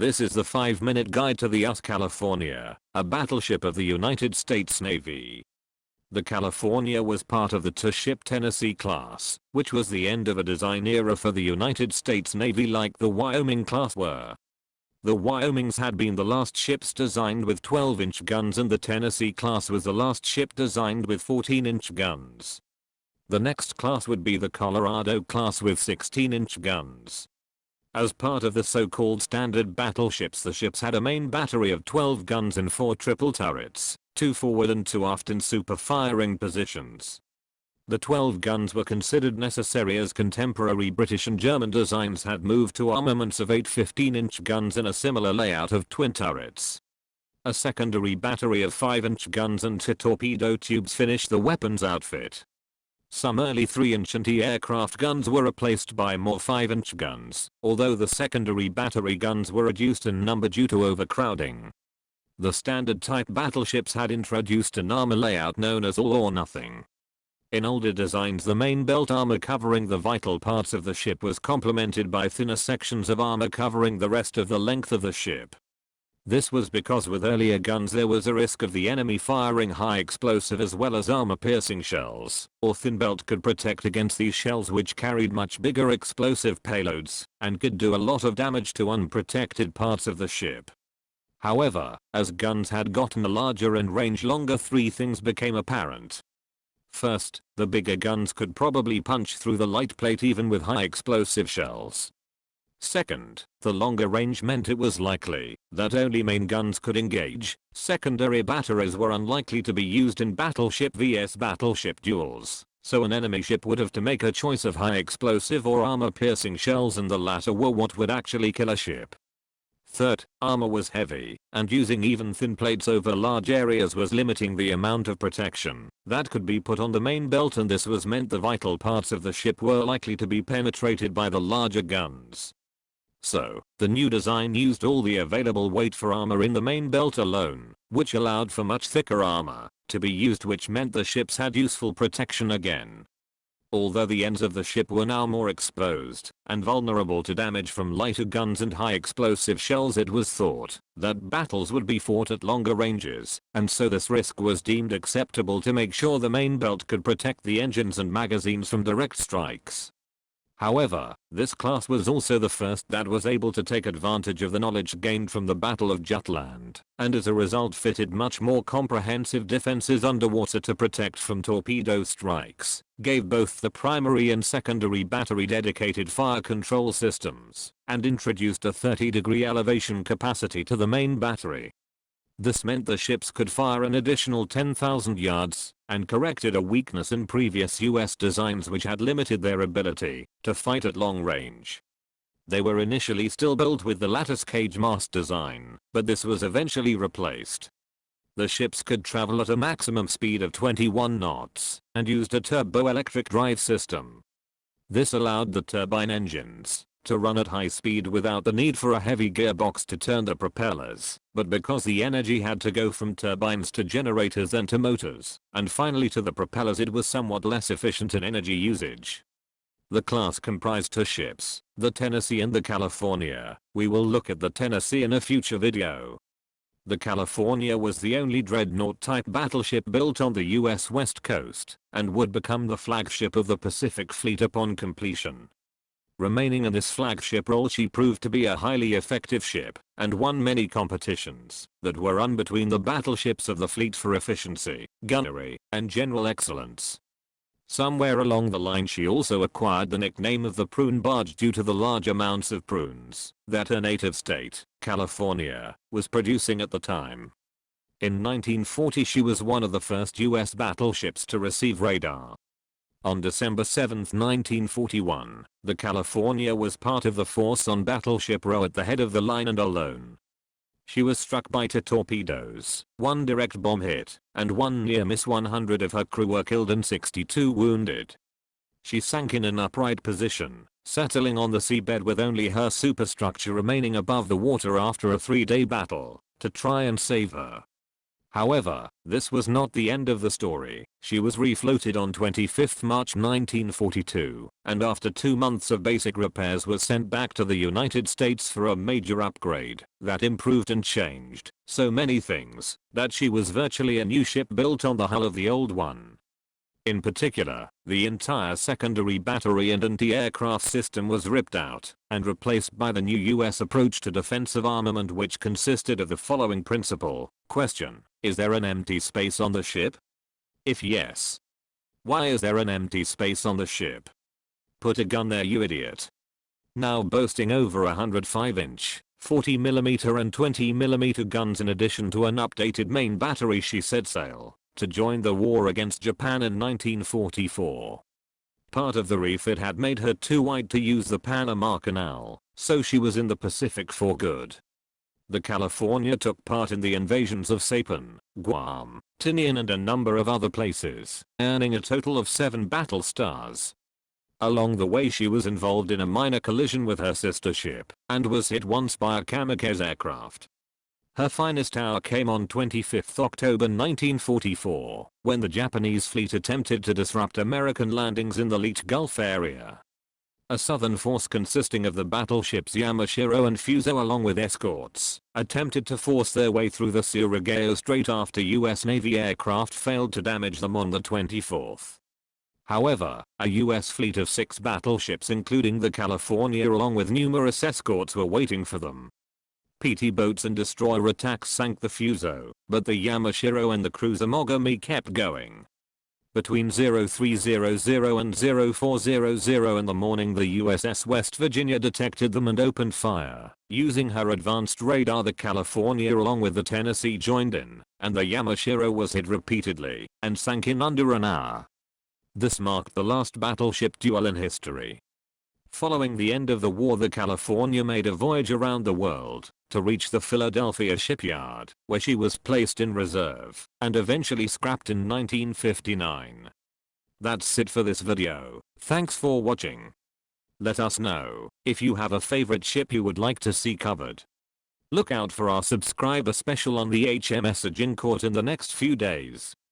This is the 5-minute guide to the USS California, a battleship of the United States Navy. The California was part of the two-ship Tennessee class, which was the end of a design era for the United States Navy like the Wyoming class were. The Wyomings had been the last ships designed with 12-inch guns, and the Tennessee class was the last ship designed with 14-inch guns. The next class would be the Colorado class with 16-inch guns. As part of the so-called standard battleships, the ships had a main battery of 12 guns and 4 triple turrets, 2 forward and 2 aft in super firing positions. The 12 guns were considered necessary as contemporary British and German designs had moved to armaments of 8 15-inch guns in a similar layout of twin turrets. A secondary battery of 5-inch guns and 2 torpedo tubes finished the weapons outfit. Some early 3-inch anti-aircraft guns were replaced by more 5-inch guns, although the secondary battery guns were reduced in number due to overcrowding. The standard type battleships had introduced an armor layout known as all or nothing. In older designs, the main belt armor covering the vital parts of the ship was complemented by thinner sections of armor covering the rest of the length of the ship. This was because with earlier guns there was a risk of the enemy firing high explosive as well as armor-piercing shells, or thin belt could protect against these shells, which carried much bigger explosive payloads and could do a lot of damage to unprotected parts of the ship. However, as guns had gotten larger and range longer, 3 things became apparent. First, the bigger guns could probably punch through the light plate even with high explosive shells. Second, the longer range meant it was likely that only main guns could engage. Secondary batteries were unlikely to be used in battleship vs battleship duels, so an enemy ship would have to make a choice of high explosive or armor-piercing shells, and the latter were what would actually kill a ship. Third, armor was heavy, and using even thin plates over large areas was limiting the amount of protection that could be put on the main belt, and this was meant the vital parts of the ship were likely to be penetrated by the larger guns. So, the new design used all the available weight for armor in the main belt alone, which allowed for much thicker armor to be used, which meant the ships had useful protection again. Although the ends of the ship were now more exposed and vulnerable to damage from lighter guns and high explosive shells, it was thought that battles would be fought at longer ranges, and so this risk was deemed acceptable to make sure the main belt could protect the engines and magazines from direct strikes. However, this class was also the first that was able to take advantage of the knowledge gained from the Battle of Jutland, and as a result fitted much more comprehensive defenses underwater to protect from torpedo strikes, gave both the primary and secondary battery dedicated fire control systems, and introduced a 30-degree elevation capacity to the main battery. This meant the ships could fire an additional 10,000 yards, and corrected a weakness in previous US designs which had limited their ability to fight at long range. They were initially still built with the lattice cage mast design, but this was eventually replaced. The ships could travel at a maximum speed of 21 knots, and used a turbo-electric drive system. This allowed the turbine engines to run at high speed without the need for a heavy gearbox to turn the propellers, but because the energy had to go from turbines to generators, then to motors, and finally to the propellers, it was somewhat less efficient in energy usage. The class comprised 2 ships, the Tennessee and the California. We will look at the Tennessee in a future video. The California was the only dreadnought-type battleship built on the US West Coast, and would become the flagship of the Pacific Fleet upon completion. Remaining in this flagship role, she proved to be a highly effective ship, and won many competitions that were run between the battleships of the fleet for efficiency, gunnery, and general excellence. Somewhere along the line she also acquired the nickname of the prune barge due to the large amounts of prunes that her native state, California, was producing at the time. In 1940 she was one of the first US battleships to receive radar. On December 7, 1941, the California was part of the force on Battleship Row at the head of the line and alone. She was struck by 2 torpedoes, 1 direct bomb hit, and 1 near miss. 100 of her crew were killed and 62 wounded. She sank in an upright position, settling on the seabed with only her superstructure remaining above the water after a 3-day battle to try and save her. However, this was not the end of the story. She was refloated on 25th March 1942, and after 2 months of basic repairs was sent back to the United States for a major upgrade that improved and changed so many things that she was virtually a new ship built on the hull of the old one. In particular, the entire secondary battery and anti-aircraft system was ripped out and replaced by the new US approach to defensive armament, which consisted of the following principle. Question: is there an empty space on the ship? If yes, why is there an empty space on the ship? Put a gun there, you idiot. Now boasting over 105-inch, 40mm and 20mm guns in addition to an updated main battery, she set sail to join the war against Japan in 1944. Part of the refit had made her too wide to use the Panama Canal, so she was in the Pacific for good. The California took part in the invasions of Saipan, Guam, Tinian and a number of other places, earning a total of 7 battle stars. Along the way she was involved in a minor collision with her sister ship, and was hit once by a kamikaze aircraft. Her finest hour came on 25th October 1944, when the Japanese fleet attempted to disrupt American landings in the Leech Gulf area. A southern force consisting of the battleships Yamashiro and Fuso along with escorts attempted to force their way through the Surigao Strait after US Navy aircraft failed to damage them on the 24th. However, a US fleet of 6 battleships including the California along with numerous escorts were waiting for them. PT boats and destroyer attacks sank the Fuso, but the Yamashiro and the cruiser Mogami kept going. Between 0300 and 0400 in the morning, the USS West Virginia detected them and opened fire. Using her advanced radar, the California along with the Tennessee joined in, and the Yamashiro was hit repeatedly and sank in under an hour. This marked the last battleship duel in history. Following the end of the war, the California made a voyage around the world to reach the Philadelphia shipyard, where she was placed in reserve and eventually scrapped in 1959. That's it for this video. Thanks for watching. Let us know if you have a favorite ship you would like to see covered. Look out for our subscriber special on the HMS Agincourt in the next few days.